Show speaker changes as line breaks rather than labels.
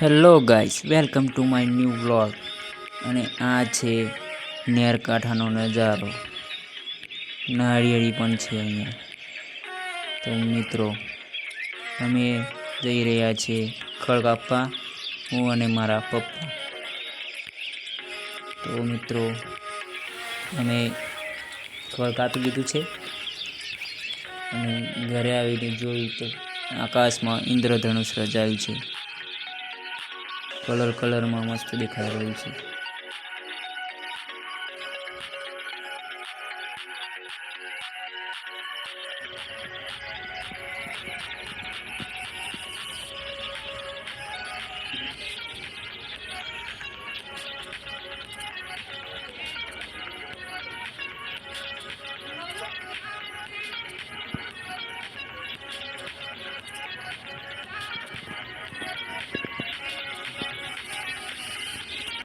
Hello guys, welcome to my new vlog. અને આ છે નેરકાંઠાનો નજારો. નાળિયેરી પણ છે અહીંયા. તો મિત્રો, અમે જઈ રહ્યા છીએ ખડ કાપવા, હું અને મારા પપ્પા. તો મિત્રો, અમે ખડ કાપી લીધું છે અને ઘરે આવીને જોયું તો આકાશમાં ઇન્દ્રધનુષ રચાયું છે. કલરમાં મસ્ત દેખાઈ રહ્યું છે.